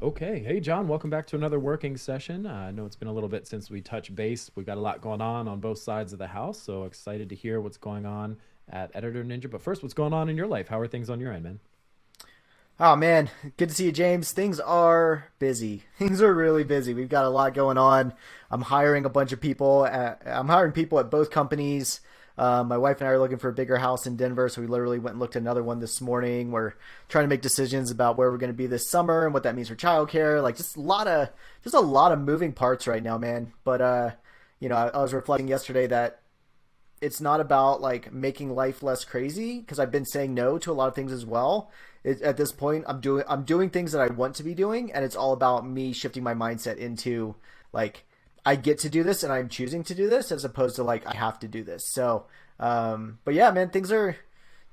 Okay. Hey, John, welcome back to another working session. I know it's been a little bit since we touched base. We've got a lot going on both sides of the house, so excited to hear what's going on at Editor Ninja. But first, what's going on in your life? How are things on your end, man? Oh man, good to see you, James. Things are busy. Things are really busy. We've got a lot going on. I'm hiring a bunch of people. I'm hiring people at both companies. My wife and I are looking for a bigger house in Denver, so we literally went and looked at another one this morning. We're trying to make decisions about where we're going to be this summer and what that means for childcare. Like just a lot of moving parts right now, man. But I was reflecting yesterday that it's not about like making life less crazy because I've been saying no to a lot of things as well. At this point, I'm doing things that I want to be doing, and it's all about me shifting my mindset into like I get to do this and I'm choosing to do this as opposed to like I have to do this. So, but yeah, man, things are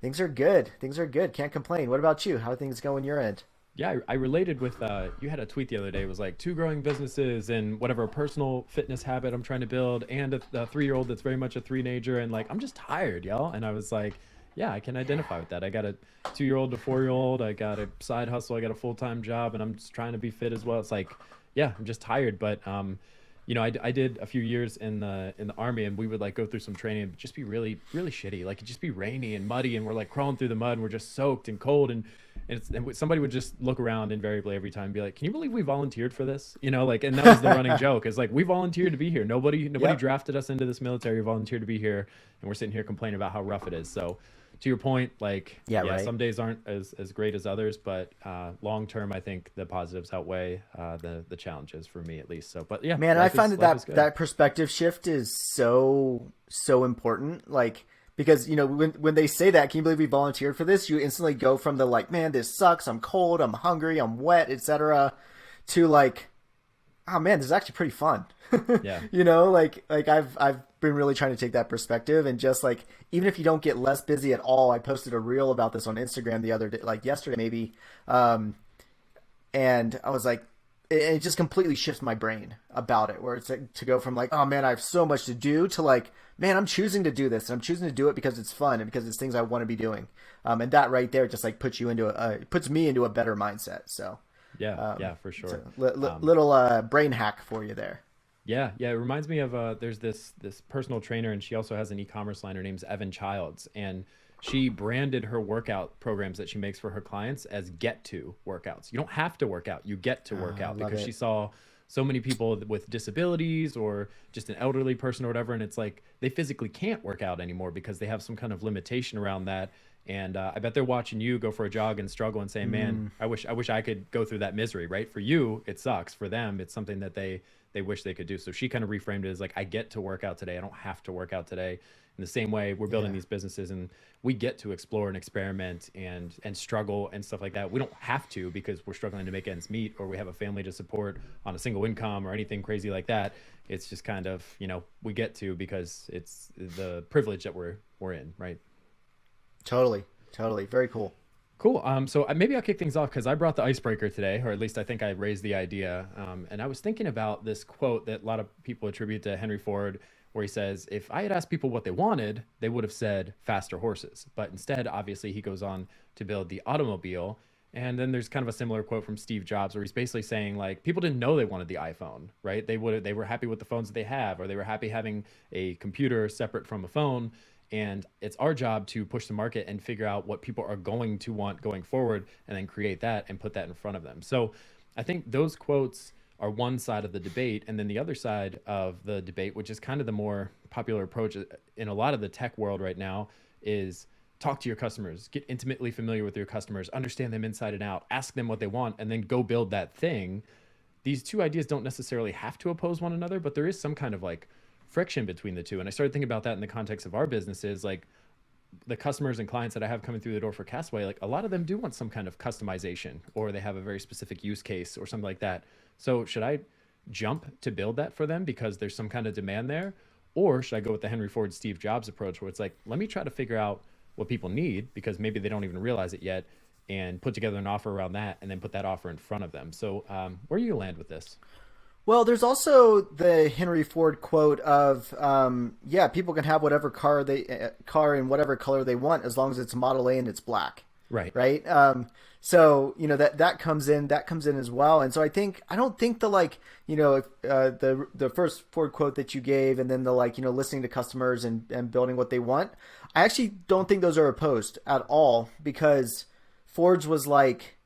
good. Things are good. Can't complain. What about you? How are things going your end? Yeah, I related with you had a tweet the other day. It was like two growing businesses and whatever personal fitness habit I'm trying to build, and a 3-year-old that's very much a three-nager, and like I'm just tired, y'all. And I was like, yeah, I can identify with that. I got a 2-year-old to 4-year-old. I got a side hustle. I got a full-time job, and I'm just trying to be fit as well. It's like, yeah, I'm just tired. But I did a few years in the army, and we would like go through some training and just be really really shitty. Like it'd just be rainy and muddy, and we're like crawling through the mud, and we're just soaked and cold, and somebody would just look around invariably every time and be like, "Can you believe we volunteered for this?" Like, and that was the running joke. Is like we volunteered to be here. Nobody Yep. drafted us into this military. We volunteered to be here, and we're sitting here complaining about how rough it is. So, to your point, like, Yeah. yeah, Right. some days aren't as great as others, but long term, I think the positives outweigh the challenges for me at least. So, but yeah, Man, I find that life is good. that perspective shift is so important. Like because when they say that, can you believe we volunteered for this? You instantly go from the like, man, this sucks. I'm cold. I'm hungry. I'm wet, etc. To like, oh man, this is actually pretty fun. Yeah. Like I've been really trying to take that perspective and just like even if you don't get less busy at all. I posted a reel about this on Instagram the other day, like yesterday maybe. And I was like, it just completely shifts my brain about it, where it's like, to go from like, oh man, I have so much to do to like, man, I'm choosing to do this and I'm choosing to do it because it's fun and because it's things I want to be doing. And that right there just like puts me into a better mindset. So, Yeah, yeah, for it's a sure. Um, little brain hack for you there. Yeah, yeah. It reminds me of there's this personal trainer, and she also has an e-commerce line. Her name's Evan Childs, and she branded her workout programs that she makes for her clients as get to workouts. You don't have to work out, you get to work I out, love because she it. saw so many people with disabilities or just an elderly person or whatever, and it's like they physically can't work out anymore because they have some kind of limitation around that. And I bet they're watching you go for a jog and struggle and saying, "Man, Mm, I wish I could go through that misery." Right? For you, it sucks. For them, it's something that they wish they could do. So she kind of reframed it as like, I get to work out today. I don't have to work out today. In the same way, we're building yeah. these businesses and we get to explore and experiment and struggle and stuff like that. We don't have to because we're struggling to make ends meet or we have a family to support on a single income or anything crazy like that. It's just kind of, we get to because it's the privilege that we're in, right? Totally. Totally. Very cool. Cool. So maybe I'll kick things off because I brought the icebreaker today, or at least I think I raised the idea. And I was thinking about this quote that a lot of people attribute to Henry Ford, where he says, "If I had asked people what they wanted, they would have said faster horses." But instead, obviously, he goes on to build the automobile. And then there's kind of a similar quote from Steve Jobs, where he's basically saying like people didn't know they wanted the iPhone, right? They were happy with the phones that they have, or they were happy having a computer separate from a phone, and it's our job to push the market and figure out what people are going to want going forward and then create that and put that in front of them. So I think those quotes are one side of the debate, and then the other side of the debate, which is kind of the more popular approach in a lot of the tech world right now, is talk to your customers, get intimately familiar with your customers, understand them inside and out, ask them what they want, and then go build that thing. These two ideas don't necessarily have to oppose one another, but there is some kind of like friction between the two. And I started thinking about that in the context of our businesses, like the customers and clients that I have coming through the door for Castaway, like a lot of them do want some kind of customization, or they have a very specific use case or something like that. So should I jump to build that for them because there's some kind of demand there? Or should I go with the Henry Ford, Steve Jobs approach, where it's like, let me try to figure out what people need because maybe they don't even realize it yet, and put together an offer around that and then put that offer in front of them. So where do you land with this? Well, there's also the Henry Ford quote of, yeah, people can have whatever car in whatever color they want as long as it's Model A and it's black. Right. right? So that comes in as well. And so I don't think the like the first Ford quote that you gave, and then the like listening to customers and building what they want. I actually don't think those are opposed at all, because Ford's was like,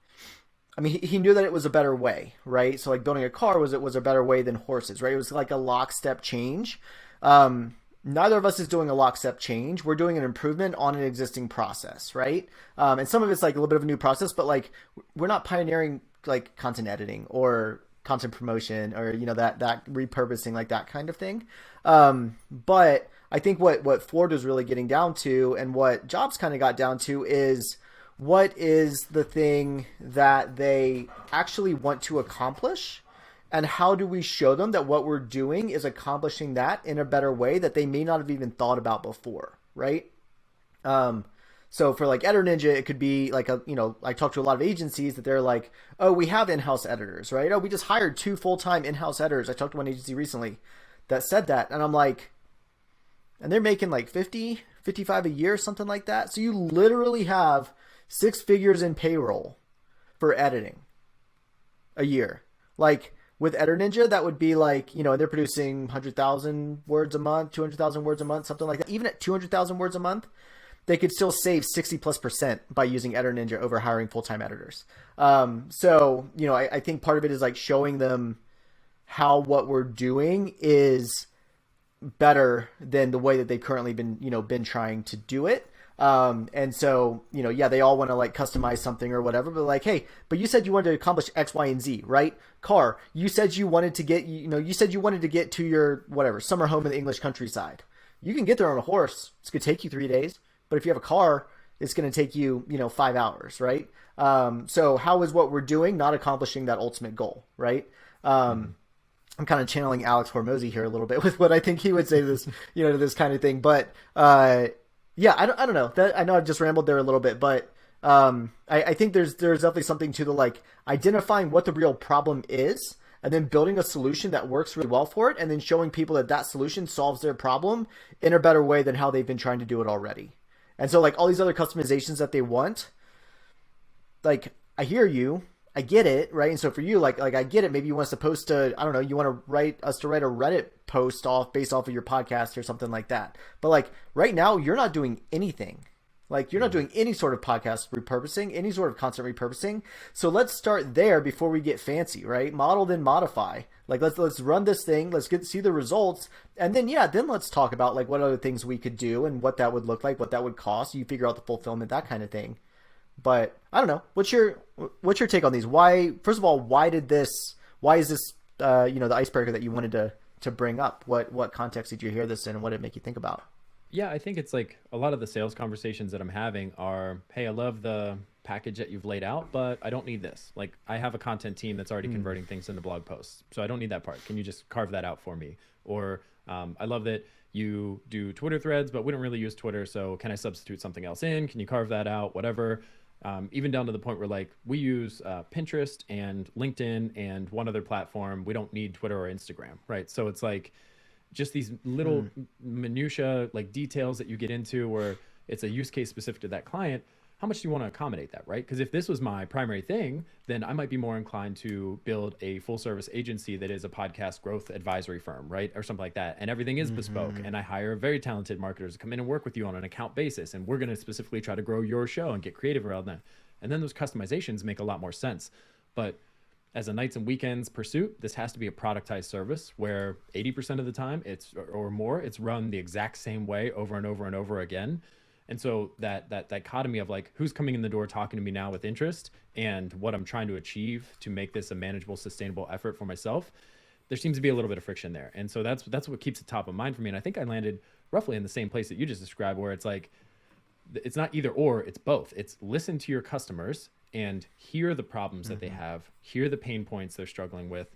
I mean, he knew that it was a better way, right? So like building a car was a better way than horses, right? It was like a lockstep change. Neither of us is doing a lockstep change. We're doing an improvement on an existing process, right? And some of it's like a little bit of a new process, but like we're not pioneering like content editing or content promotion or that repurposing, like that kind of thing. But I think what Ford was really getting down to, and what Jobs kind of got down to, is what is the thing that they actually want to accomplish, and how do we show them that what we're doing is accomplishing that in a better way that they may not have even thought about before, right? So for like Editor Ninja, it could be like I talked to a lot of agencies that they're like, oh, we have in-house editors, right? Oh, we just hired 2 full-time in-house editors. I talked to one agency recently that said that, and I'm like, and they're making like 50, 55 a year, something like that. So you literally have 6 figures in payroll for editing a year. Like with Editor Ninja, that would be like, they're producing 100,000 words a month, 200,000 words a month, something like that. Even at 200,000 words a month, they could still save 60+% by using Editor Ninja over hiring full-time editors. I think part of it is like showing them how what we're doing is better than the way that they've currently been trying to do it. And so, they all want to like customize something or whatever, but like, hey, but you said you wanted to accomplish X, Y, and Z, right? Car, you said you wanted to get, to your whatever summer home in the English countryside. You can get there on a horse. It's going to take you 3 days, but if you have a car, it's going to take you, 5 hours, right? So how is what we're doing not accomplishing that ultimate goal, right? I'm kind of channeling Alex Hormozy here a little bit with what I think he would say to this, to this kind of thing. But yeah, I don't know. I know I've just rambled there a little bit, but I think there's definitely something to the like identifying what the real problem is, and then building a solution that works really well for it, and then showing people that that solution solves their problem in a better way than how they've been trying to do it already. And so like all these other customizations that they want, like I hear you. I get it, right? And so for you, like I get it. Maybe you want us to post you want to write a Reddit post based off of your podcast or something like that. But like right now, you're not doing anything. Like you're not doing any sort of podcast repurposing, any sort of content repurposing. So let's start there before we get fancy, right? Model then modify. Like let's run this thing. Let's see the results, and then then let's talk about like what other things we could do and what that would look like, what that would cost. You figure out the fulfillment, that kind of thing. But I don't know. What's your take on these? First of all, why is this the icebreaker that you wanted to bring up? What context did you hear this in, and what did it make you think about? Yeah, I think it's like a lot of the sales conversations that I'm having are, hey, I love the package that you've laid out, but I don't need this. Like I have a content team that's already converting things into blog posts, so I don't need that part. Can you just carve that out for me? Or I love that you do Twitter threads, but we don't really use Twitter, so can I substitute something else in? Can you carve that out? Whatever. Even down to the point where like we use Pinterest and LinkedIn and one other platform. We don't need Twitter or Instagram, right? So it's like just these little minutia, like details that you get into where it's a use case specific to that client. How much do you want to accommodate that, right? Because if this was my primary thing, then I might be more inclined to build a full service agency that is a podcast growth advisory firm, right? Or something like that. And everything is bespoke. And I hire very talented marketers to come in and work with you on an account basis. And we're going to specifically try to grow your show and get creative around that. And then those customizations make a lot more sense. But as a nights and weekends pursuit, this has to be a productized service where 80% of the time or more, it's run the exact same way over and over and over again. And so that dichotomy of like who's coming in the door talking to me now with interest and what I'm trying to achieve to make this a manageable, sustainable effort for myself, there seems to be a little bit of friction there. And so that's what keeps it top of mind for me. And I think I landed roughly in the same place that you just described, where it's like, it's not either or, it's both. It's listen to your customers and hear the problems that they have, hear the pain points they're struggling with,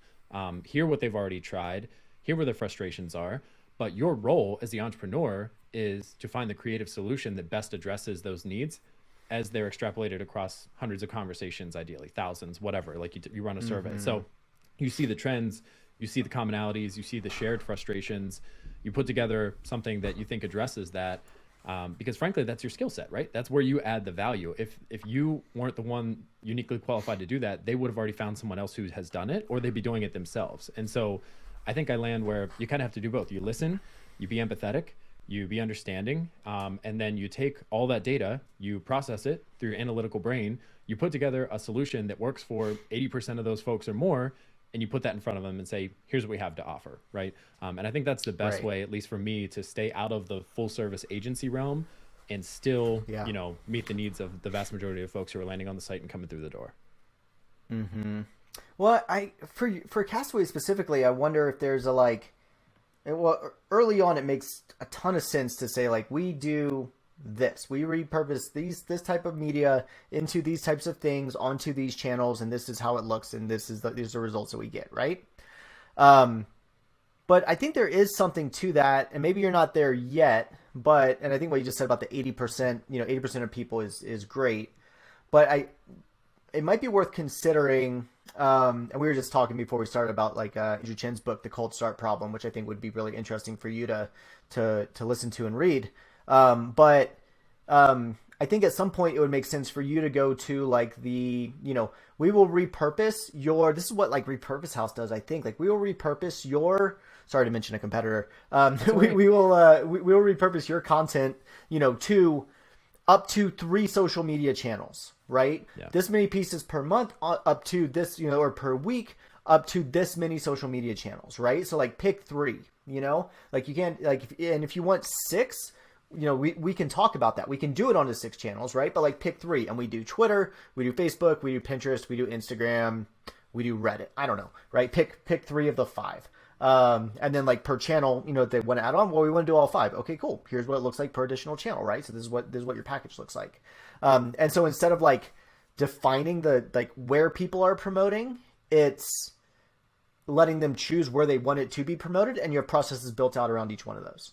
hear what they've already tried, hear where their frustrations are. But your role as the entrepreneur is to find the creative solution that best addresses those needs as they're extrapolated across hundreds of conversations, ideally thousands, whatever. Like you run a survey. So you see the trends, you see the commonalities, you see the shared frustrations, you put together something that you think addresses that. Because frankly, that's your skill set, right? That's where you add the value. If you weren't the one uniquely qualified to do that, they would have already found someone else who has done it, or they'd be doing it themselves. And so I think I land where you kind of have to do both. You listen, you be empathetic, you be understanding, and then you take all that data, you process it through your analytical brain, you put together a solution that works for 80% of those folks or more, and you put that in front of them and say, here's what we have to offer, right? And I think that's the best Right. way, at least for me, to stay out of the full service agency realm and still, Yeah. meet the needs of the vast majority of folks who are landing on the site and coming through the door. Well, for Castaway specifically, I wonder if there's a like, well, early on it makes a ton of sense to say like we do this, we repurpose this type of media into these types of things onto these channels, and this is how it looks, and these are the results that we get, right? Um, but I think there is something to that, and maybe you're not there yet. And I think what you just said about the 80%, 80% of people is great. But it might be worth considering. And we were just talking before we started about like Andrew Chen's book, The Cold Start Problem, which I think would be really interesting for you to listen to and read. But I think at some point it would make sense for you to go to like we will repurpose this is what like Repurpose House does. I think like we will repurpose sorry to mention a competitor. We will repurpose your content, to up to 3 social media channels, right? Yeah. This many pieces per month, up to this, or per week, up to this many social media channels, right? So like pick 3, like you can't and if you want 6, we can talk about that. We can do it on the 6 channels, right? But like pick 3, and we do Twitter, we do Facebook, we do Pinterest, we do Instagram, we do Reddit. I don't know, right? Pick 3 of the 5. And then like per channel, if they want to add on, well, we want to do all 5. Okay, cool. Here's what it looks like per additional channel, right? So this is what your package looks like. And so instead of like defining the like where people are promoting, it's letting them choose where they want it to be promoted, and your process is built out around each one of those.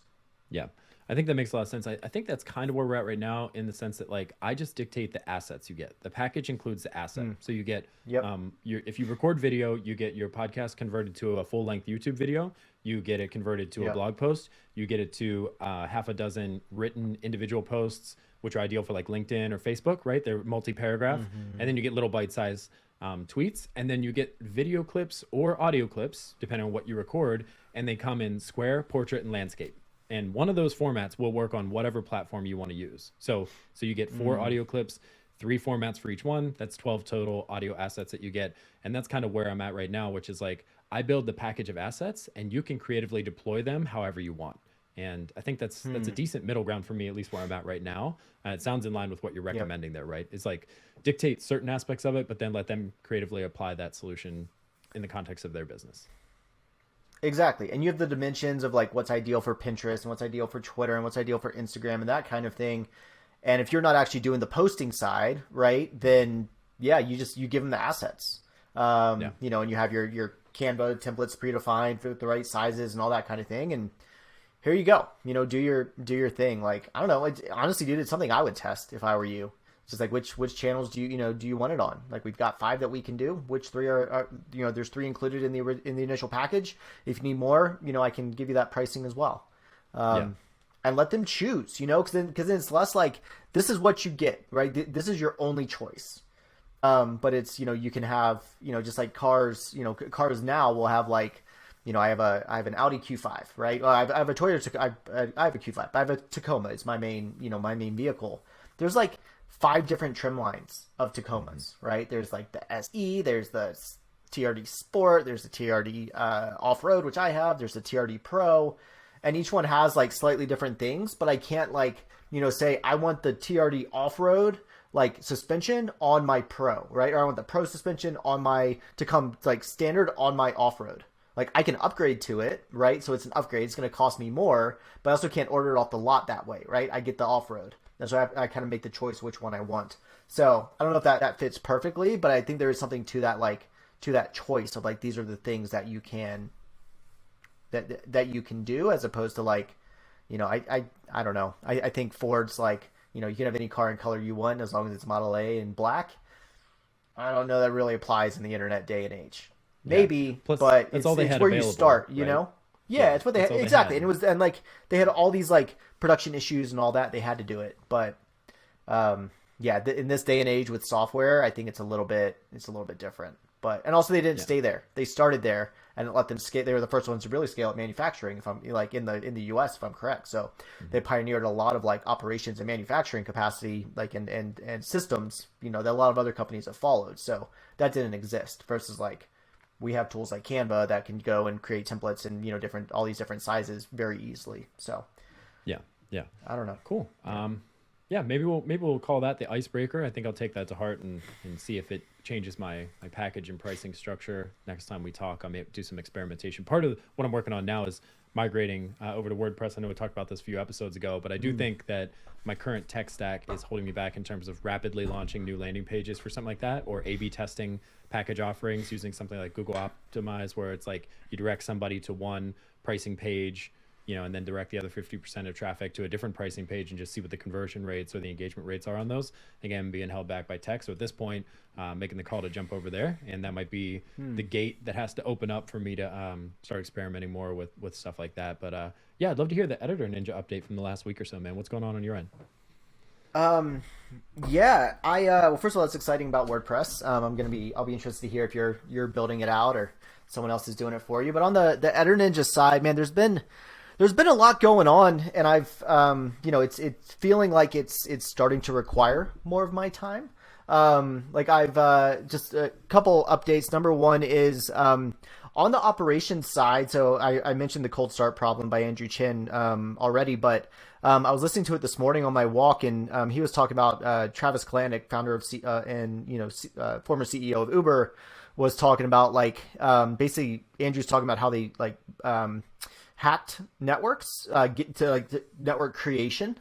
Yeah. I think that makes a lot of sense. I think that's kind of where we're at right now, in the sense that like I just dictate the assets you get. The package includes the asset. So you get Yep. if you record video, you get your podcast converted to a full length YouTube video. You get it converted to a Yep. blog post. You get it to half a dozen written individual posts, which are ideal for like LinkedIn or Facebook, right? They're multi-paragraph. And then you get little bite-sized tweets, and then you get video clips or audio clips, depending on what you record, and they come in square, portrait, and landscape. And one of those formats will work on whatever platform you want to use. So you get 4 audio clips, 3 formats for each one. That's 12 total audio assets that you get. And that's kind of where I'm at right now, which is like I build the package of assets, and you can creatively deploy them however you want. And I think that's a decent middle ground for me, at least where I'm at right now. It sounds in line with what you're recommending there, right? It's like dictate certain aspects of it, but then let them creatively apply that solution in the context of their business. Exactly. And you have the dimensions of like what's ideal for Pinterest and what's ideal for Twitter and what's ideal for Instagram and that kind of thing. And if you're not actually doing the posting side, right, then yeah, you give them the assets. And you have your Canva templates predefined for the right sizes and all that kind of thing. And here you go, do your thing. Like, I don't know. Honestly, dude, it's something I would test if I were you. It's just like which channels do you want it on? Like we've got 5 that we can do. Which 3 are there's 3 included in the initial package. If you need more, I can give you that pricing as well. And let them choose, because then it's less like this is what you get, right? This is your only choice. But it's you can have just like cars. Cars now will have like I have an Audi Q5, right? Well, I have a Toyota. I have a Q5. I have a Tacoma. It's my main vehicle. There's like 5 different trim lines of Tacomas, right? There's like the SE, there's the TRD Sport, there's the TRD Off-Road, which I have, there's the TRD Pro, and each one has like slightly different things, but I can't like, say I want the TRD Off-Road like suspension on my Pro, right? Or I want the Pro suspension on my to come like standard on my Off-Road. Like I can upgrade to it, right? So it's an upgrade. It's going to cost me more, but I also can't order it off the lot that way, right? I get the Off-Road. And so I kind of make the choice which one I want. So I don't know if that fits perfectly, but I think there is something to that, like to that choice of like these are the things that you can do, as opposed to like, I don't know. I think Ford's like, you can have any car and color you want as long as it's Model A in black. I don't know that really applies in the internet day and age. Maybe, Plus, but that's it's all they it's had where you available, start, right? Yeah, Yeah, it's what they that's had. all they Exactly. And had. it was, and like they had all these like production issues and all that. They had to do it. But yeah, in this day and age with software, I think it's a little bit different. But and also they didn't Yeah. stay there. They started there and it let them scale. They were the first ones to really scale up manufacturing. If I'm like in the U.S., if I'm correct, so Hmm. they pioneered a lot of like operations and manufacturing capacity, like and systems. That a lot of other companies have followed. So that didn't exist. Versus like we have tools like Canva that can go and create templates and different all these different sizes very easily. So Yeah. Yeah. I don't know. Cool. Yeah. Yeah, maybe we'll call that the icebreaker. I think I'll take that to heart and see if it changes my package and pricing structure next time we talk. I may do some experimentation. Part of what I'm working on now is migrating over to WordPress. I know we talked about this a few episodes ago, but I do Mm. think that my current tech stack is holding me back in terms of rapidly launching new landing pages for something like that, or A/B testing package offerings using something like Google Optimize, where it's like you direct somebody to one pricing page, and then direct the other 50% of traffic to a different pricing page and just see what the conversion rates or the engagement rates are on those. Again, being held back by tech. So at this point, making the call to jump over there. And that might be Hmm. the gate that has to open up for me to start experimenting more with stuff like that. But yeah, I'd love to hear the Editor Ninja update from the last week or so, man. What's going on your end? Um, yeah, I well, first of all, it's exciting about WordPress. I'll be interested to hear if you're building it out or someone else is doing it for you. But on the Editor Ninja side, man, there's been a lot going on, and I've it's feeling like it's starting to require more of my time. Like I've just a couple updates. Number one is on the operations side. So I mentioned the cold start problem by Andrew Chin already, but I was listening to it this morning on my walk, and he was talking about Travis Kalanick, founder of former CEO of Uber, was talking about like basically Andrew's talking about how they like hacked networks, get to like the network creation.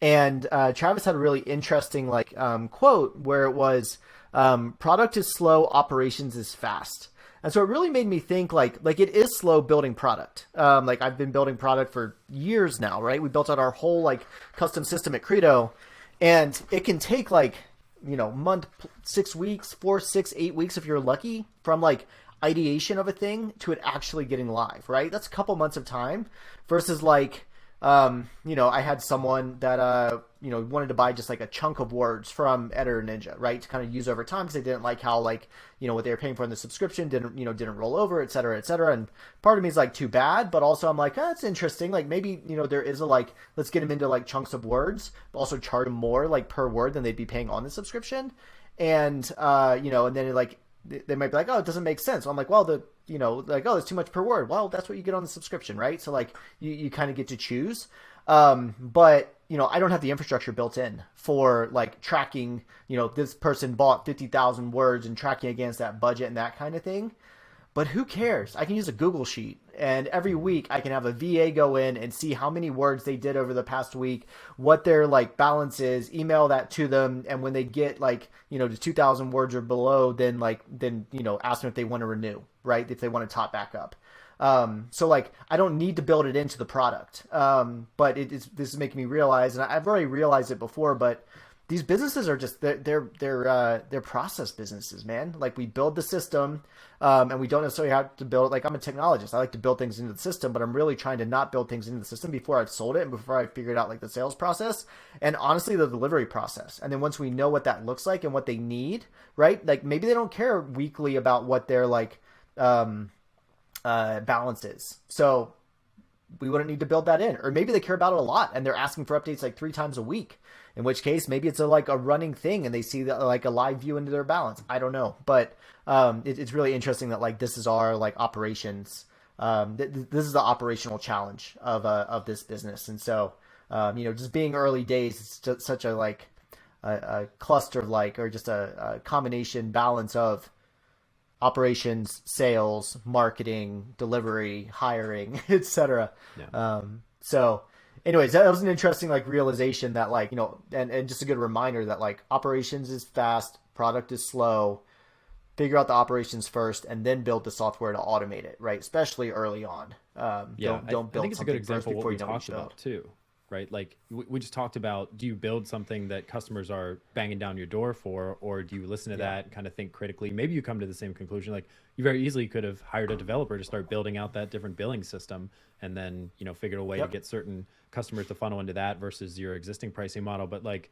And Travis had a really interesting like quote where it was product is slow, operations is fast. And so it really made me think like it is slow building product. Like I've been building product for years now, right? We built out our whole like custom system at Credo, and it can take like month, 6 weeks, 4, 6, 8 weeks if you're lucky from like ideation of a thing to it actually getting live, right? That's a couple months of time versus like I had someone that wanted to buy just like a chunk of words from Editor Ninja, right, to kind of use over time because they didn't like how like what they were paying for in the subscription didn't roll over, et cetera, et cetera. And part of me is like too bad, but also I'm like, that's interesting. Like maybe there is a like let's get them into like chunks of words, but also charge them more like per word than they'd be paying on the subscription, and and then like they might be like, oh, it doesn't make sense. So I'm like, well, like, oh, it's too much per word. Well, that's what you get on the subscription, right? So like you kind of get to choose. But I don't have the infrastructure built in for like tracking, this person bought 50,000 words and tracking against that budget and that kind of thing. But who cares? I can use a Google Sheet, and every week I can have a VA go in and see how many words they did over the past week, what their like balance is, email that to them, and when they get like to 2,000 words or below, then ask them if they want to renew, right? If they want to top back up. So like I don't need to build it into the product, but this is making me realize, and I've already realized it before, but these businesses are just they're process businesses, man. Like we build the system, and we don't necessarily have to build it. Like I'm a technologist, I like to build things into the system, but I'm really trying to not build things into the system before I've sold it and before I've figured out like the sales process and honestly the delivery process. And then once we know what that looks like and what they need, right? Like maybe they don't care weekly about what their like balance is, so we wouldn't need to build that in. Or maybe they care about it a lot and they're asking for updates like 3 times a week, in which case maybe it's like a running thing and they see that like a live view into their balance. I don't know, but it's really interesting that like this is our like operations. This is the operational challenge of this business, and so just being early days, it's just such a like a cluster of like, or just a combination balance of operations, sales, marketing, delivery, hiring, etc. Yeah. So anyways, that was an interesting like realization that like, and just a good reminder that like operations is fast, product is slow. Figure out the operations first and then build the software to automate it, right? Especially early on. Yeah, Don't I think build it's a good something first example of what before we you know what you talked should build. about too, right? Like we just talked about, do you build something that customers are banging down your door for, or do you listen to Yeah. that and kind of think critically? Maybe you come to the same conclusion. Like you very easily could have hired a developer to start building out that different billing system, and then, figured a way to Yep. get certain customers to funnel into that versus your existing pricing model. But like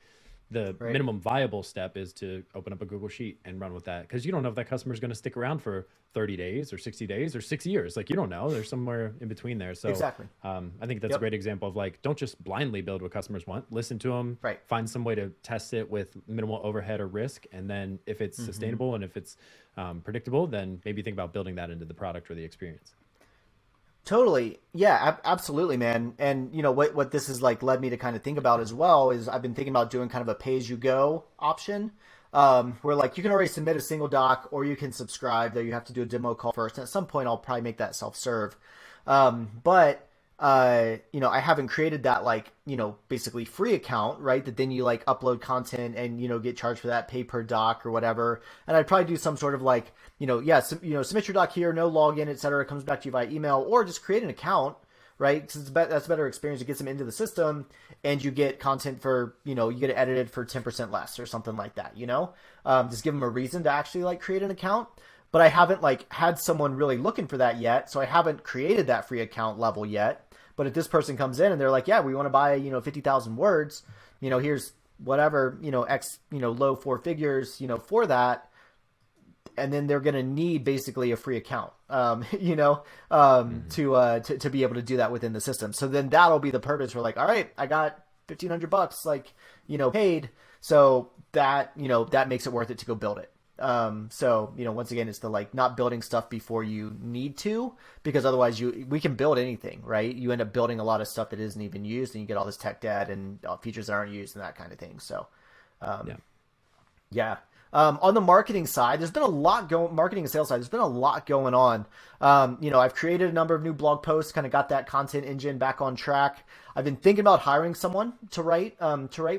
the Right. minimum viable step is to open up a Google Sheet and run with that, because you don't know if that customer is going to stick around for 30 days or 60 days or 6 years. Like you don't know. There's somewhere in between there. So Exactly. I think that's a Yep. great example of like, don't just blindly build what customers want. Listen to them, Right. find some way to test it with minimal overhead or risk. And then if it's sustainable and if it's predictable, then maybe think about building that into the product or the experience. Totally. Yeah, absolutely, man. And what this has like led me to kind of think about as well is I've been thinking about doing kind of a pay as you go option, where like you can already submit a single doc or you can subscribe, though you have to do a demo call first. And at some point I'll probably make that self-serve. But I haven't created that like, basically free account, right? That then you like upload content and, get charged for that, pay per doc or whatever. And I'd probably do some sort of like, submit your doc here, no login, et cetera. It comes back to you via email, or just create an account, right? Because that's a better experience. It gets them into the system and you get content for, you get it edited for 10% less or something like that, just give them a reason to actually like create an account. But I haven't like had someone really looking for that yet. So I haven't created that free account level yet. But if this person comes in and they're like, yeah, we want to buy, 50,000 words, here's whatever, X, low four figures, for that. And then they're going to need basically a free account, to be able to do that within the system. So then that'll be the purpose. We're like, all right, I got $1,500, like, paid. So that, that makes it worth it to go build it. So, once again, it's the like not building stuff before you need to, because otherwise we can build anything, right? You end up building a lot of stuff that isn't even used and you get all this tech debt and features that aren't used and that kind of thing. So, Yeah. yeah. On the marketing side, there's been a lot marketing and sales side, there's been a lot going on. I've created a number of new blog posts, kind of got that content engine back on track. I've been thinking about hiring someone to write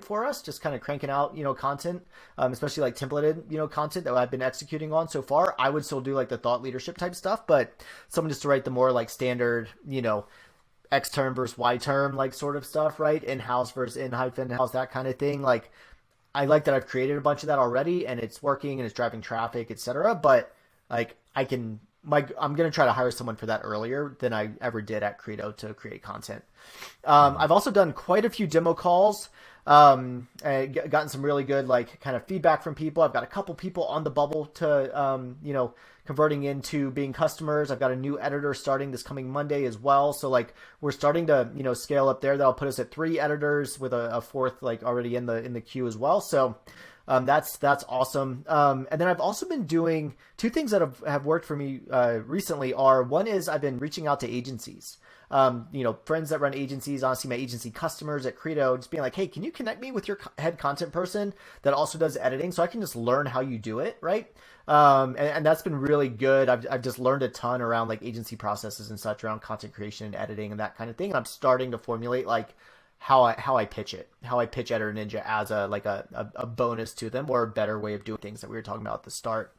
for us, just kind of cranking out, content, especially like templated, content that I've been executing on so far. I would still do like the thought leadership type stuff, but someone just to write the more like standard, X term versus Y term, like sort of stuff, right? In-house versus in-house, that kind of thing. Like, I like that I've created a bunch of that already and it's working and it's driving traffic, etc. But like I'm going to try to hire someone for that earlier than I ever did at Credo to create content. I've also done quite a few demo calls, and gotten some really good like kind of feedback from people. I've got a couple people on the bubble to, converting into being customers. I've got a new editor starting this coming Monday as well. So like we're starting to, scale up there. That'll put us at 3 editors with a fourth like already in the queue as well. So that's awesome. And then I've also been doing 2 things that have worked for me recently. One is I've been reaching out to agencies. Friends that run agencies, honestly, my agency customers at Credo, just being like, hey, can you connect me with your head content person that also does editing so I can just learn how you do it, right? And that's been really good. I've just learned a ton around like agency processes and such around content creation and editing and that kind of thing. And I'm starting to formulate like how I pitch it, how I pitch Editor Ninja as a bonus to them, or a better way of doing things that we were talking about at the start.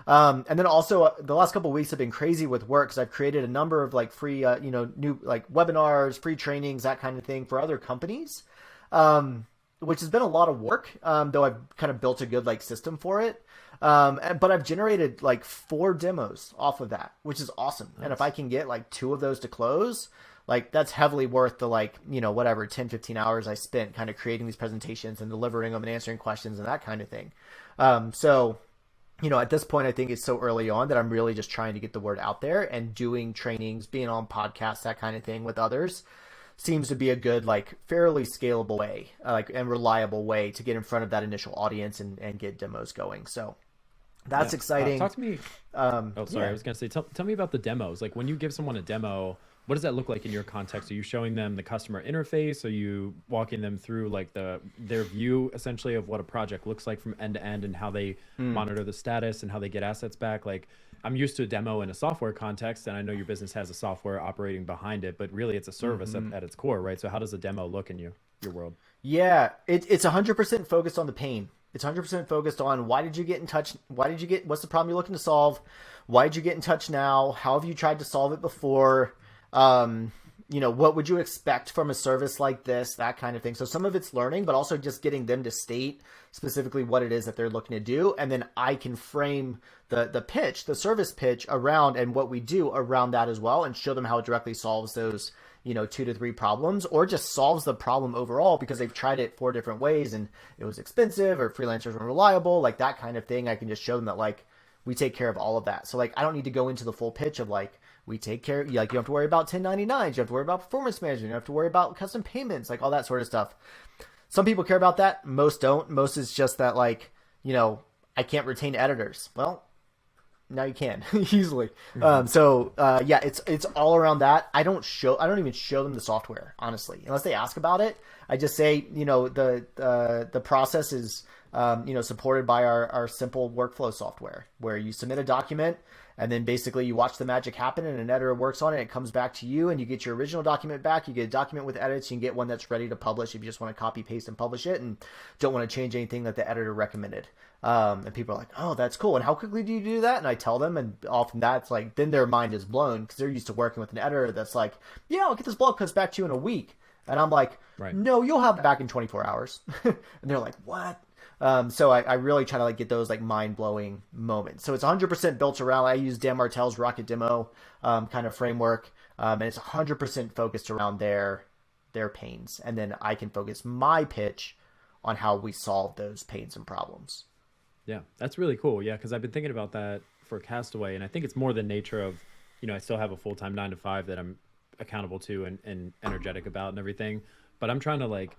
And then also the last couple of weeks have been crazy with work because I've created a number of like free, new like webinars, free trainings, that kind of thing for other companies, which has been a lot of work, though I've kind of built a good like system for it. But I've generated like 4 demos off of that, which is awesome. Nice. And if I can get like 2 of those to close, like that's heavily worth the like, whatever, 10, 15 hours I spent kind of creating these presentations and delivering them and answering questions and that kind of thing. So at this point, I think it's so early on that I'm really just trying to get the word out there, and doing trainings, being on podcasts, that kind of thing with others seems to be a good, like fairly scalable way, and reliable way to get in front of that initial audience and get demos going. So that's exciting. Talk to me. I was going to say, tell me about the demos. Like when you give someone a demo, what does that look like in your context? Are you showing them the customer interface? Are you walking them through like their view essentially of what a project looks like from end to end, and how they monitor the status and how they get assets back? Like I'm used to a demo in a software context, and I know your business has a software operating behind it, but really it's a service at its core, right? So how does a demo look in your world? Yeah, it's 100% focused on the pain. It's 100% focused on why did you get in touch? What's the problem you're looking to solve? Why did you get in touch now? How have you tried to solve it before? what would you expect from a service like this, that kind of thing. So some of it's learning, but also just getting them to state specifically what it is that they're looking to do. And then I can frame the pitch, the service pitch around and what we do around that as well, and show them how it directly solves those, 2 to 3 problems, or just solves the problem overall because they've tried it 4 different ways and it was expensive or freelancers weren't reliable, like that kind of thing. I can just show them that like we take care of all of that. So like I don't need to go into the full pitch of like we take care, like you don't have to worry about 1099s, you have to worry about performance management, you don't have to worry about custom payments, like all that sort of stuff. Some people care about that, most don't. Most is just that like, I can't retain editors. Well, now you can easily. Yeah, it's all around that. I don't even show them the software, honestly, unless they ask about it. I just say, the process is, supported by our simple workflow software where you submit a document and then basically you watch the magic happen and an editor works on it. It comes back to you and you get your original document back. You get a document with edits. You can get one that's ready to publish if you just want to copy, paste, and publish it and don't want to change anything that the editor recommended. And people are like, oh, that's cool. And how quickly do you do that? And I tell them, and often that's like, then their mind is blown because they're used to working with an editor that's like, yeah, I'll get this blog post back to you in a week. And I'm like, right. No, you'll have it back in 24 hours. And they're like, what? So I really try to like get those like mind-blowing moments. So it's 100% built around, I use Dan Martell's Rocket Demo kind of framework. And it's 100% focused around their pains. And then I can focus my pitch on how we solve those pains and problems. Yeah, that's really cool. Yeah, because I've been thinking about that for Castaway, and I think it's more the nature of, I still have a full-time 9 to 5 that I'm accountable to and energetic about and everything. But I'm trying to like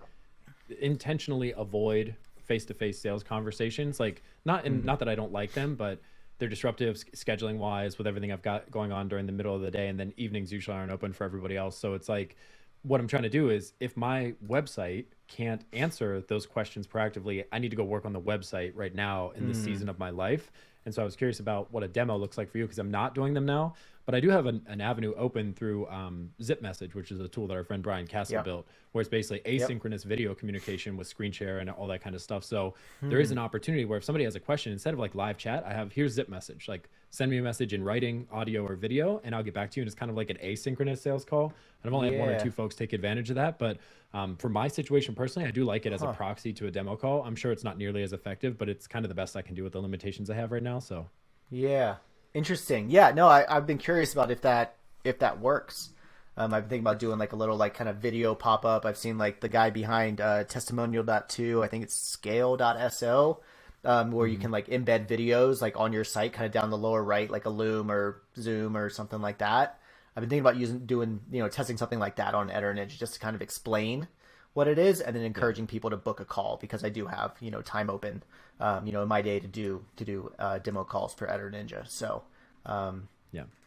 intentionally avoid face-to-face sales conversations, like not that I don't like them, but they're disruptive scheduling wise with everything I've got going on during the middle of the day, and then evenings usually aren't open for everybody else. So it's like what I'm trying to do is if my website can't answer those questions proactively, I need to go work on the website right now in this season of my life. And so I was curious about what a demo looks like for you, because I'm not doing them now, but I do have an avenue open through Zip Message, which is a tool that our friend Brian Castle built, where it's basically asynchronous video communication with screen share and all that kind of stuff. So there is an opportunity where if somebody has a question, instead of like live chat, here's Zip Message, like send me a message in writing, audio, or video, and I'll get back to you. And it's kind of like an asynchronous sales call. And I've only had 1 or 2 folks take advantage of that. But for my situation personally, I do like it as a proxy to a demo call. I'm sure it's not nearly as effective, but it's kind of the best I can do with the limitations I have right now. So yeah, interesting. Yeah, no, I've been curious about if that works. I've been thinking about doing like a little like kind of video pop up. I've seen like the guy behind testimonial.2, I think it's scale.so, where you can like embed videos like on your site, kind of down the lower right, like a Loom or Zoom or something like that. I've been thinking about testing something like that on EditorNinja just to kind of explain what it is, and then encouraging people to book a call, because I do have time open in my day to do demo calls for EditorNinja. So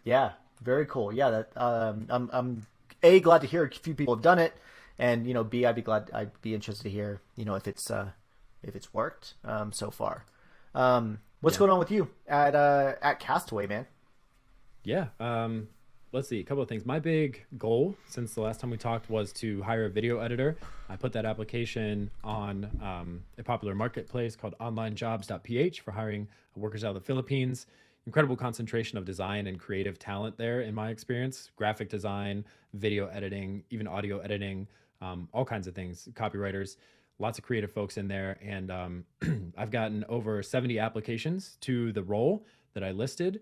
yeah, very cool. Yeah, that I'm A, glad to hear a few people have done it, and B, I'd be interested to hear if it's worked so far. What's going on with you at Castaway, man? Yeah. Let's see, a couple of things. My big goal since the last time we talked was to hire a video editor. I put that application on a popular marketplace called onlinejobs.ph for hiring workers out of the Philippines. Incredible concentration of design and creative talent there in my experience. Graphic design, video editing, even audio editing, all kinds of things, copywriters, lots of creative folks in there. And I've gotten over 70 applications to the role that I listed.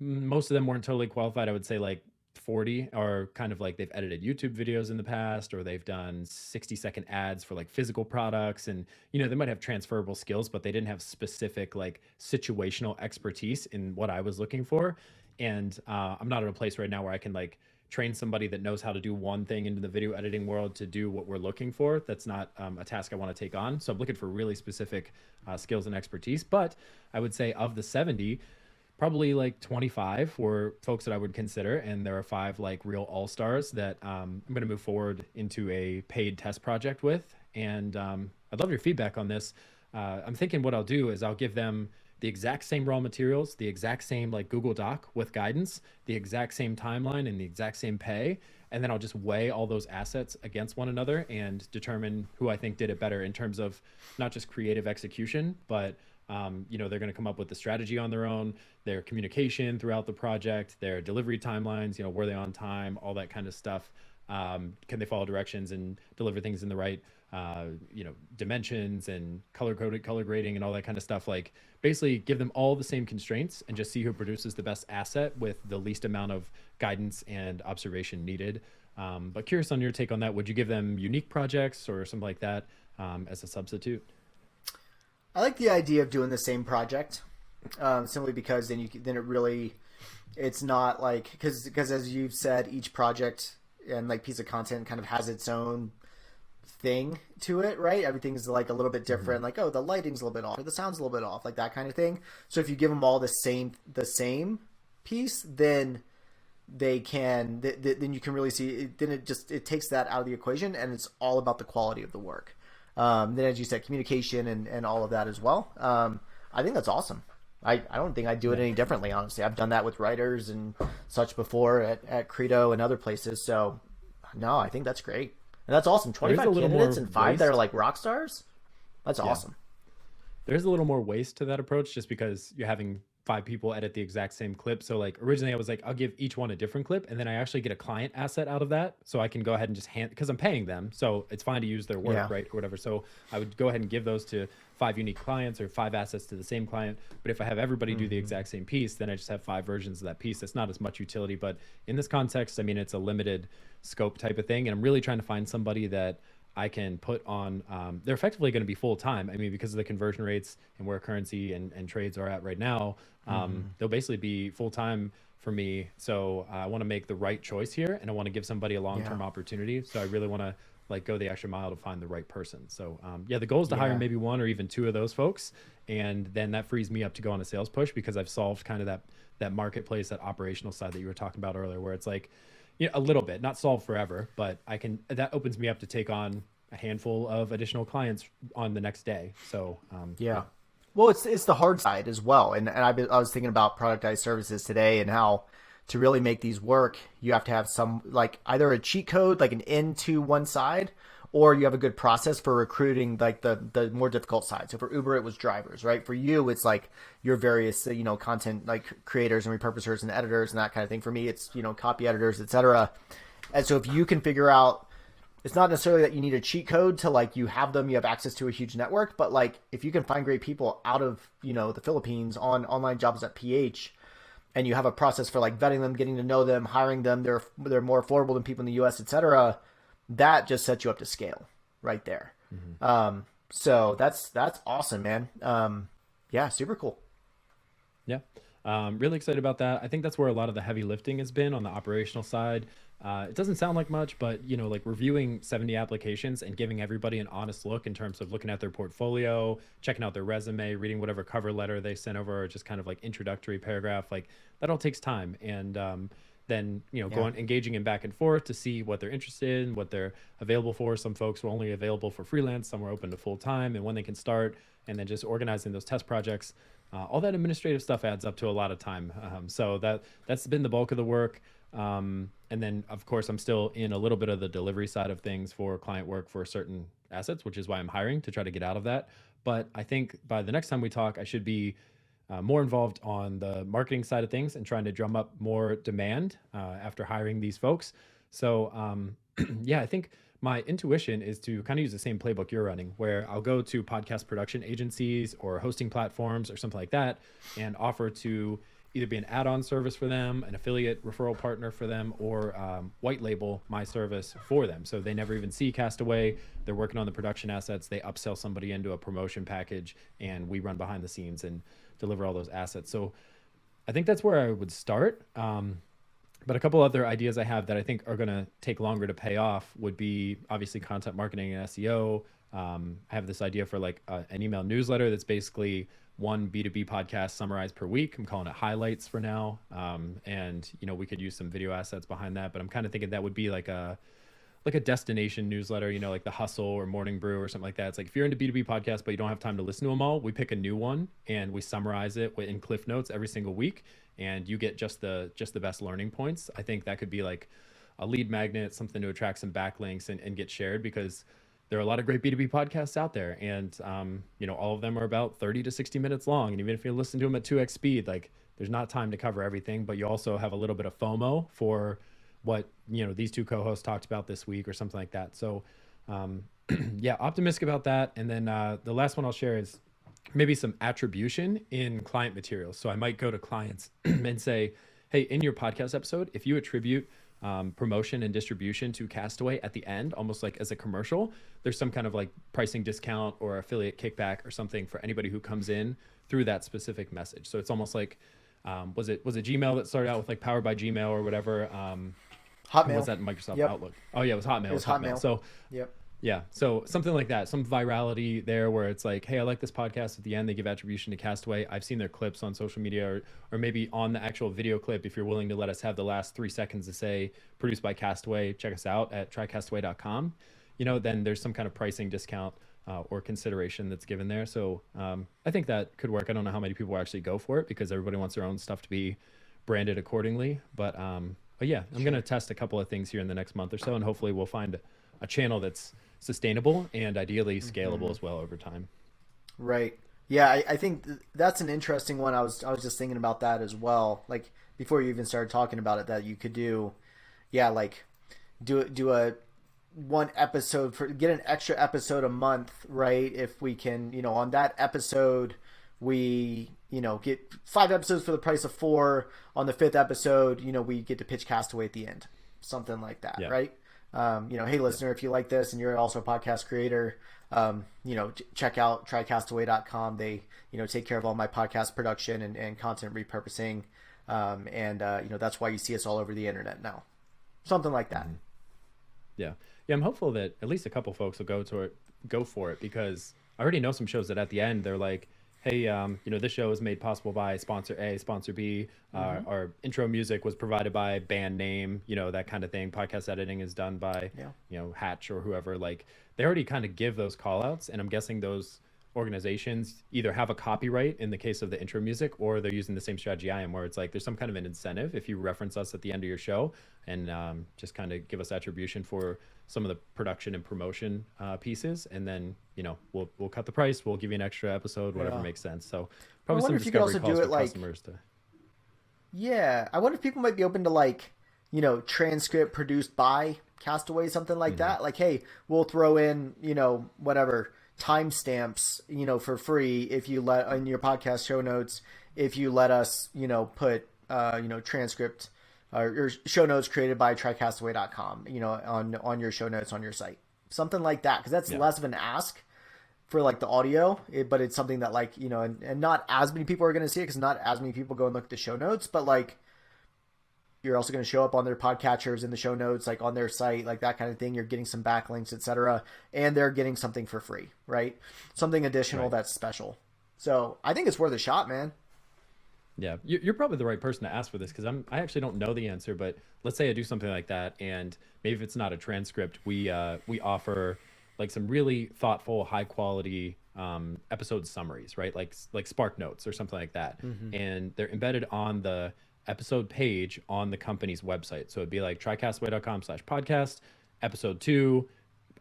Most of them weren't totally qualified. I would say like 40 are kind of like they've edited YouTube videos in the past, or they've done 60-second ads for like physical products. And, they might have transferable skills, but they didn't have specific like situational expertise in what I was looking for. And I'm not at a place right now where I can like train somebody that knows how to do one thing into the video editing world to do what we're looking for. That's not a task I want to take on. So I'm looking for really specific skills and expertise. But I would say of the 70, probably like 25 were folks that I would consider, and there are 5 like real all-stars that I'm going to move forward into a paid test project with. And I'd love your feedback on this. I'm thinking what I'll do is I'll give them the exact same raw materials, the exact same like Google Doc with guidance, the exact same timeline, and the exact same pay. And then I'll just weigh all those assets against one another and determine who I think did it better in terms of not just creative execution, but they're going to come up with the strategy on their own, their communication throughout the project, their delivery timelines, were they on time, all that kind of stuff. Can they follow directions and deliver things in the right dimensions and color grading and all that kind of stuff. Like basically give them all the same constraints and just see who produces the best asset with the least amount of guidance and observation needed. But curious on your take on that. Would you give them unique projects or something like that as a substitute? I like the idea of doing the same project, simply because then it really, it's not like, because as you've said, each project and like piece of content kind of has its own thing to it, right? Everything's like a little bit different. Like, oh, the lighting's a little bit off, or the sound's a little bit off, like that kind of thing. So if you give them all the same piece, then then you can really see. Then it takes that out of the equation, and it's all about the quality of the work. Then, as you said, communication and all of that as well. I think that's awesome. I don't think I'd do it any differently, honestly. I've done that with writers and such before at Credo and other places. So, no, I think that's great. And that's awesome. 25 candidates and 5 that are like rock stars? That's awesome. There's a little more waste to that approach just because you're having 5 people edit the exact same clip. So like originally I was like, I'll give each one a different clip, and then I actually get a client asset out of that. So I can go ahead and just because I'm paying them. So it's fine to use their work, right? Or whatever. So I would go ahead and give those to 5 unique clients or 5 assets to the same client. But if I have everybody do the exact same piece, then I just have 5 versions of that piece. That's not as much utility. But in this context, I mean, it's a limited scope type of thing. And I'm really trying to find somebody that I can put on, they're effectively going to be full time. I mean, because of the conversion rates and where currency and trades are at right now, they'll basically be full time for me. So I want to make the right choice here, and I want to give somebody a long term opportunity. So I really want to like go the extra mile to find the right person. So the goal is to hire maybe 1 or even 2 of those folks, and then that frees me up to go on a sales push because I've solved kind of that marketplace, that operational side that you were talking about earlier, where it's like, a little bit, not solve forever, but that opens me up to take on a handful of additional clients on the next day. So, Well, it's the hard side as well. And I was thinking about productized services today and how to really make these work, you have to have some, like either a cheat code, like an end to one side, or you have a good process for recruiting like the more difficult side. So for Uber, it was drivers, right? For you, it's like your various, content like creators and repurposers and editors and that kind of thing. For me, it's, copy editors, etc. And so if you can figure out, it's not necessarily that you need a cheat code to like you have access to a huge network, but like if you can find great people out of, the Philippines on online jobs at PH, and you have a process for like vetting them, getting to know them, hiring them, they're more affordable than people in the US, etc. That just sets you up to scale right there. So that's awesome, man. Super cool. Yeah. Really excited about that. I think that's where a lot of the heavy lifting has been on the operational side. It doesn't sound like much, but like reviewing 70 applications and giving everybody an honest look in terms of looking at their portfolio, checking out their resume, reading whatever cover letter they sent over, or just kind of like introductory paragraph, like that all takes time. And, then going engaging in back and forth to see what they're interested in, what they're available for. Some folks were only available for freelance, some were open to full time, and when they can start, and then just organizing those test projects. All that administrative stuff adds up to a lot of time. So that's been the bulk of the work. And then of course I'm still in a little bit of the delivery side of things for client work for certain assets, which is why I'm hiring to try to get out of that. But I think by the next time we talk, I should be more involved on the marketing side of things and trying to drum up more demand after hiring these folks. So I think my intuition is to kind of use the same playbook you're running, where I'll go to podcast production agencies or hosting platforms or something like that and offer to either be an add-on service for them, an affiliate referral partner for them, or white label my service for them. So they never even see Castaway. They're working on the production assets. They upsell somebody into a promotion package, and we run behind the scenes and deliver all those assets. So I think that's where I would start. But a couple other ideas I have that I think are going to take longer to pay off would be obviously content marketing and SEO. I have this idea for like an email newsletter that's basically one B2B podcast summarized per week. I'm calling it highlights for now. And we could use some video assets behind that, but I'm kind of thinking that would be like a destination newsletter, like the Hustle or Morning Brew or something like that. It's like if you're into B2B podcasts, but you don't have time to listen to them all, we pick a new one and we summarize it in Cliff Notes every single week. And you get just the best learning points. I think that could be like a lead magnet, something to attract some backlinks and get shared, because there are a lot of great B2B podcasts out there. And, all of them are about 30 to 60 minutes long. And even if you listen to them at 2x speed, like there's not time to cover everything, but you also have a little bit of FOMO for what, these two co-hosts talked about this week or something like that. So, um, yeah, optimistic about that. And then the last one I'll share is maybe some attribution in client materials. So I might go to clients and say, hey, in your podcast episode, if you attribute promotion and distribution to Castaway at the end, almost like as a commercial, there's some kind of like pricing discount or affiliate kickback or something for anybody who comes in through that specific message. So it's almost like, was it Gmail that started out with like powered by Gmail or whatever? Or was Hotmail. that Microsoft Yep. Outlook? Oh yeah, it was Hotmail. It was Hotmail. So Yep. yeah, so something like that, some virality there where it's like, hey, I like this podcast. At the end, they give attribution to Castaway. I've seen their clips on social media, or maybe on the actual video clip. If you're willing to let us have the last 3 seconds to say produced by Castaway, check us out at trycastaway.com. Then there's some kind of pricing discount or consideration that's given there. So I think that could work. I don't know how many people actually go for it because everybody wants their own stuff to be branded accordingly. But yeah, I'm going to test a couple of things here in the next month or so, and hopefully we'll find a channel that's sustainable and ideally scalable as well over time. Right. Yeah, I think that's an interesting one. I was just thinking about that as well. Like before you even started talking about it, that you could do, yeah, like do a one episode for get an extra episode a month, right? If we can, on that episode, we get 5 episodes for the price of 4. On the 5th episode, we get to pitch Castaway at the end, something like that, Yeah. right? Hey listener, if you like this and you're also a podcast creator, check out trycastaway.com. They, take care of all my podcast production and content repurposing. That's why you see us all over the internet now. Something like that. Yeah. Yeah. I'm hopeful that at least a couple folks will go for it because I already know some shows that at the end, they're like, hey, this show is made possible by sponsor A, sponsor B. Our intro music was provided by band name, that kind of thing. Podcast editing is done by, Hatch or whoever. Like they already kind of give those call outs. And I'm guessing those organizations either have a copyright in the case of the intro music, or they're using the same strategy I am, where it's like there's some kind of an incentive if you reference us at the end of your show and just kind of give us attribution for some of the production and promotion pieces, and then we'll cut the price, we'll give you an extra episode, whatever makes sense. So probably some discovery calls for customers to. Yeah, I wonder if people might be open to like, transcript produced by Castaway, something like that. Like, hey, we'll throw in, whatever timestamps, for free if you let in your podcast show notes, if you let us, put, transcript or show notes created by trycastaway.com, on your show notes on your site, something like that. Cause that's less of an ask for like the audio, but it's something that like, and not as many people are going to see it, cause not as many people go and look at the show notes, but like, you're also going to show up on their podcatchers in the show notes, like on their site, like that kind of thing. You're getting some backlinks, etc., and they're getting something for free, right? Something additional that's special. So I think it's worth a shot, man. Yeah, you're probably the right person to ask for this because I actually don't know the answer. But let's say I do something like that, and maybe if it's not a transcript, we offer like some really thoughtful, high quality episode summaries, right? Like Spark Notes or something like that, and they're embedded on the episode page on the company's website. So it'd be like trycastaway.com/podcast, episode 2,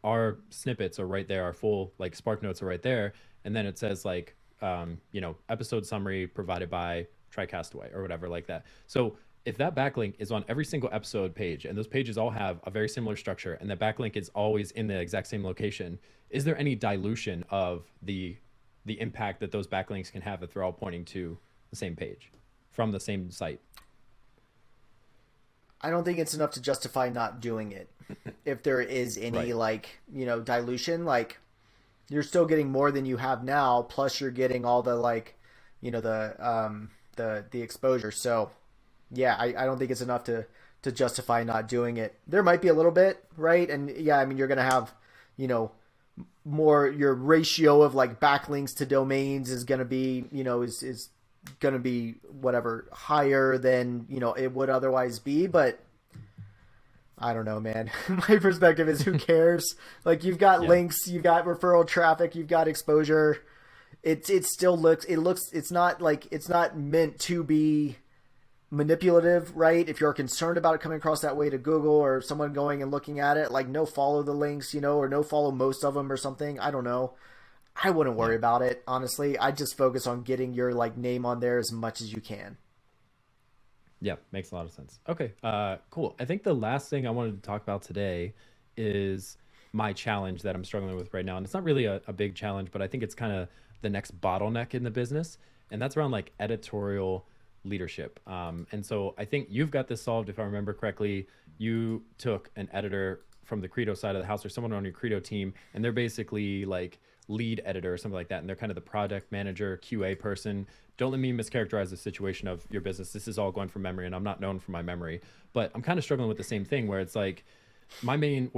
our snippets are right there, our full like Spark Notes are right there. And then it says like, episode summary provided by Trycastaway or whatever like that. So if that backlink is on every single episode page and those pages all have a very similar structure and the backlink is always in the exact same location, is there any dilution of the impact that those backlinks can have if they're all pointing to the same page from the same site? I don't think it's enough to justify not doing it. If there is any like, dilution, like you're still getting more than you have now, plus you're getting all the like, the exposure. So yeah, I don't think it's enough to justify not doing it. There might be a little bit, right? And yeah, I mean, you're going to have, more, your ratio of like backlinks to domains is going to be, is going to be whatever higher than it would otherwise be. But I don't know, man. My perspective is who cares? Like you've got links, you've got referral traffic, you've got exposure. It still looks it's not meant to be manipulative, right? If you're concerned about it coming across that way to Google or someone going and looking at it, like no follow the links, or no follow most of them or something. I don't know. I wouldn't worry about it, honestly. I just focus on getting your like name on there as much as you can. Yeah, makes a lot of sense. Okay, cool. I think the last thing I wanted to talk about today is my challenge that I'm struggling with right now. And it's not really a big challenge, but I think it's kind of the next bottleneck in the business. And that's around like editorial leadership. And so I think you've got this solved. If I remember correctly, you took an editor from the Credo side of the house or someone on your Credo team, and they're basically like lead editor or something like that. And they're kind of the project manager, QA person. Don't let me mischaracterize the situation of your business. This is all going from memory, and I'm not known for my memory, but I'm kind of struggling with the same thing where it's like my main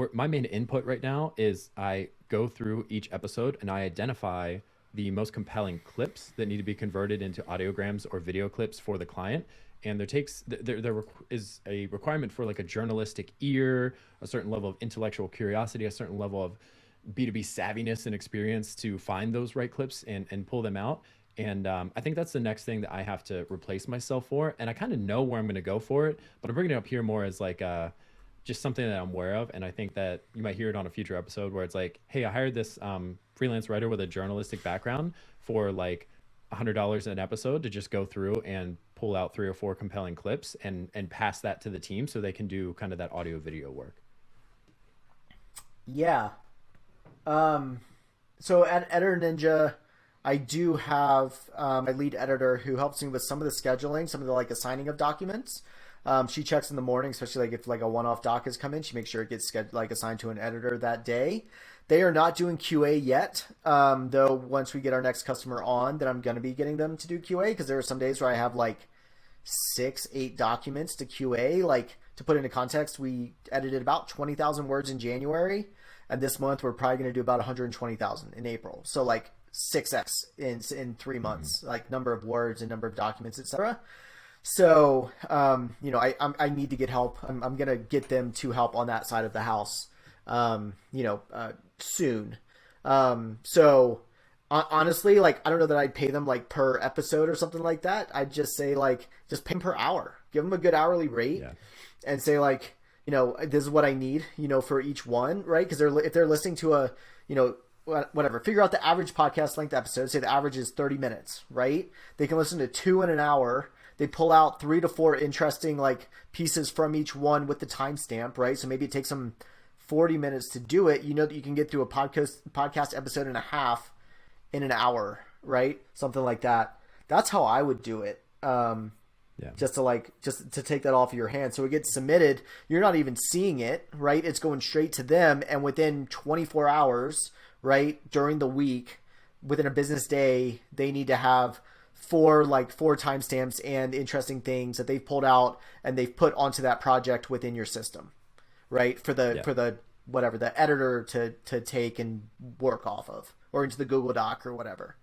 input right now is I go through each episode and I identify the most compelling clips that need to be converted into audiograms or video clips for the client. And there is a requirement for like a journalistic ear, a certain level of intellectual curiosity, a certain level of B2B savviness and experience to find those right clips and pull them out. And I think that's the next thing that I have to replace myself for. And I kind of know where I'm going to go for it, but I'm bringing it up here more as like just something that I'm aware of. And I think that you might hear it on a future episode where it's like, hey, I hired this freelance writer with a journalistic background for like $100 an episode to just go through and pull out 3 or 4 compelling clips and pass that to the team so they can do kind of that audio video work. Yeah. So at Editor Ninja, I do have my lead editor who helps me with some of the scheduling, some of the like assigning of documents. She checks in the morning, especially like if like a one-off doc has come in. She makes sure it gets like assigned to an editor that day. They are not doing QA yet, though. Once we get our next customer on, then I'm going to be getting them to do QA because there are some days where I have like 6, 8 documents to QA. Like to put into context, we edited about 20,000 words in January, and this month we're probably going to do about 120,000 in April. So like 6x in 3 months, like number of words and number of documents, etc. So, I need to get help. I'm going to get them to help on that side of the house, soon. Honestly, like, I don't know that I'd pay them like per episode or something like that. I'd just say like, just pay them per hour, give them a good hourly rate Yeah. and say like, this is what I need, for each one, right? Because if they're listening to a, whatever, figure out the average podcast length episode, say the average is 30 minutes, right? They can listen to 2 in an hour. They pull out 3 to 4 interesting like pieces from each one with the timestamp, right? So maybe it takes them 40 minutes to do it. You know that you can get through a podcast episode and a half in an hour, right? Something like that. That's how I would do it. Yeah. Just to take that off of your hands. So it gets submitted. You're not even seeing it, right? It's going straight to them. And within 24 hours, right, during the week, within a business day, they need to have 4 timestamps and interesting things that they've pulled out and they've put onto that project within your system, right? For Yeah. the whatever, the editor to take and work off of, or into the Google Doc or whatever.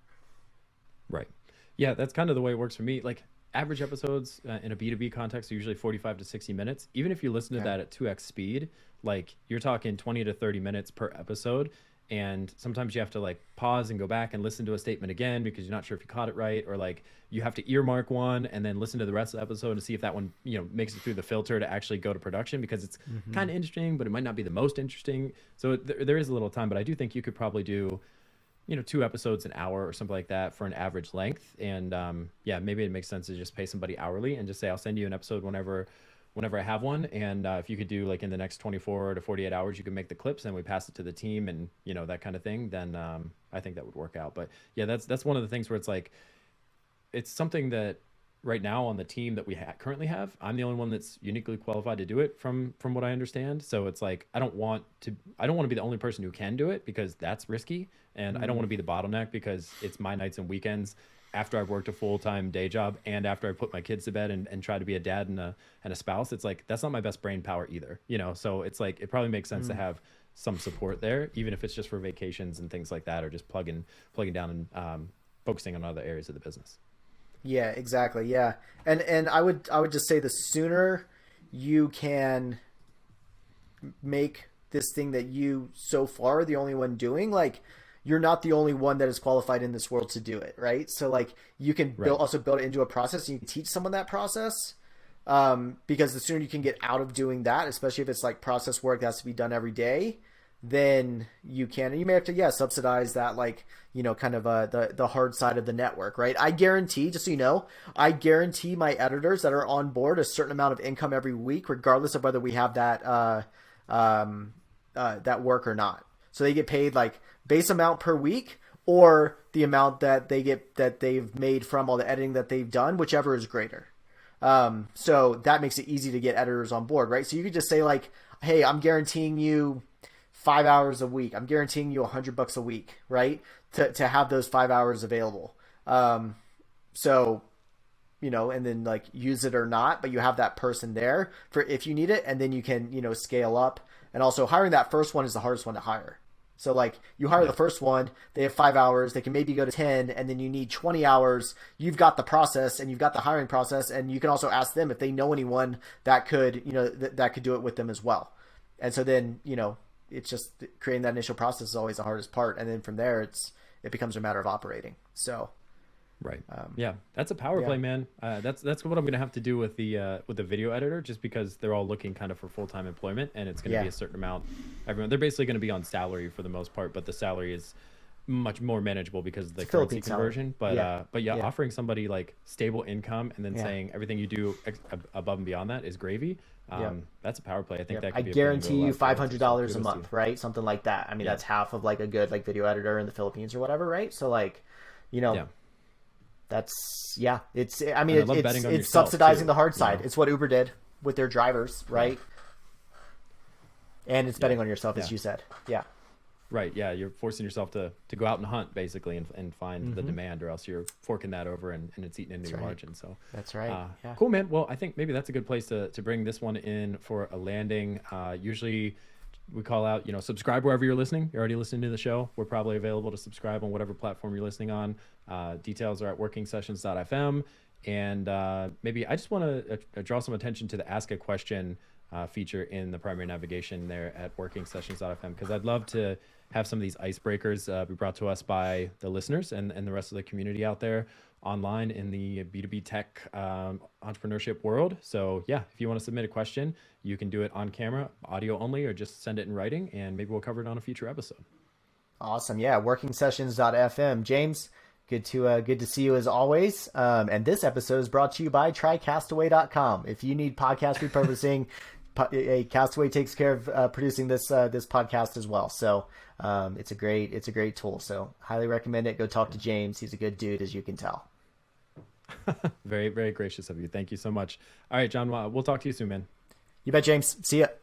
Right. Yeah, that's kind of the way it works for me. Like average episodes in a B2B context are usually 45 to 60 minutes. Even if you listen to Okay. that at 2x speed, like you're talking 20 to 30 minutes per episode. And sometimes you have to like pause and go back and listen to a statement again because you're not sure if you caught it right, or like you have to earmark one and then listen to the rest of the episode to see if that one, makes it through the filter to actually go to production because it's kind of interesting, but it might not be the most interesting. So there is a little time, but I do think you could probably do 2 episodes an hour or something like that for an average length. And yeah, maybe it makes sense to just pay somebody hourly and just say, I'll send you an episode whenever I have one. And if you could do like in the next 24 to 48 hours, you can make the clips and we pass it to the team and that kind of thing. Then I think that would work out. But yeah, that's one of the things where it's like, it's something that right now on the team that we currently have, I'm the only one that's uniquely qualified to do it from what I understand. So it's like I don't want to be the only person who can do it because that's risky, and I don't want to be the bottleneck because it's my nights and weekends after I've worked a full-time day job and after I put my kids to bed and try to be a dad and a spouse. It's like that's not my best brain power either, so it's like it probably makes sense to have some support there, even if it's just for vacations and things like that, or just plugging down and focusing on other areas of the business. Yeah, exactly. Yeah. And I would just say the sooner you can make this thing that you so far are the only one doing, like you're not the only one that is qualified in this world to do it, right? So like you can Right. also build it into a process and you can teach someone that process. Because the sooner you can get out of doing that, especially if it's like process work that has to be done every day, then you can. And you may have to, yeah, subsidize that, like, kind of the hard side of the network, right? I guarantee, just so you know, I guarantee my editors that are on board a certain amount of income every week, regardless of whether we have that work or not. So they get paid like base amount per week, or the amount that they've made from all the editing that they've done, whichever is greater. So that makes it easy to get editors on board, right? So you could just say like, hey, I'm guaranteeing you 5 hours a week. I'm guaranteeing you $100 a week, right? To have those 5 hours available. So, and then like use it or not, but you have that person there for if you need it, and then you can, scale up. And also hiring that first one is the hardest one to hire. So like you hire the first one, they have 5 hours, they can maybe go to 10, and then you need 20 hours. You've got the process and you've got the hiring process, and you can also ask them if they know anyone that could, that could do it with them as well. And so then, it's just creating that initial process is always the hardest part. And then from there, it becomes a matter of operating. So. Right. Yeah, that's a power play, man. That's what I'm gonna have to do with the video editor, just because they're all looking kind of for full-time employment, and it's gonna be a certain amount. Everyone, they're basically gonna be on salary for the most part, but the salary is much more manageable because of the currency conversion. But offering somebody like stable income and then saying everything you do above and beyond that is gravy. That's a power play. I think that could be guarantee you $500 a month, right? Something like that. I mean, that's half of like a good like video editor in the Philippines or whatever, right? So like, that's it's it's subsidizing the hard side. It's what Uber did with their drivers, right? And it's betting on yourself, as you said. Right. Yeah, you're forcing yourself to go out and hunt basically and find the demand, or else you're forking that over and it's eating into your margin. So that's right. Cool, man. Well, I think maybe that's a good place to bring this one in for a landing. Usually we call out, subscribe wherever you're listening. You're already listening to the show. We're probably available to subscribe on whatever platform you're listening on. Details are at workingsessions.fm. And maybe I just want to draw some attention to the Ask a Question feature in the primary navigation there at workingsessions.fm, because I'd love to have some of these icebreakers be brought to us by the listeners and the rest of the community out there online in the B2B tech entrepreneurship world. So yeah, if you want to submit a question, you can do it on camera, audio only, or just send it in writing, and maybe we'll cover it on a future episode. Awesome. Yeah. Workingsessions.fm. James, good to see you as always. And this episode is brought to you by trycastaway.com. If you need podcast repurposing, Castaway takes care of producing this podcast as well. So it's a great tool. So highly recommend it. Go talk to James. He's a good dude, as you can tell. Very, very gracious of you. Thank you so much. All right, John, we'll talk to you soon, man. You bet, James. See ya.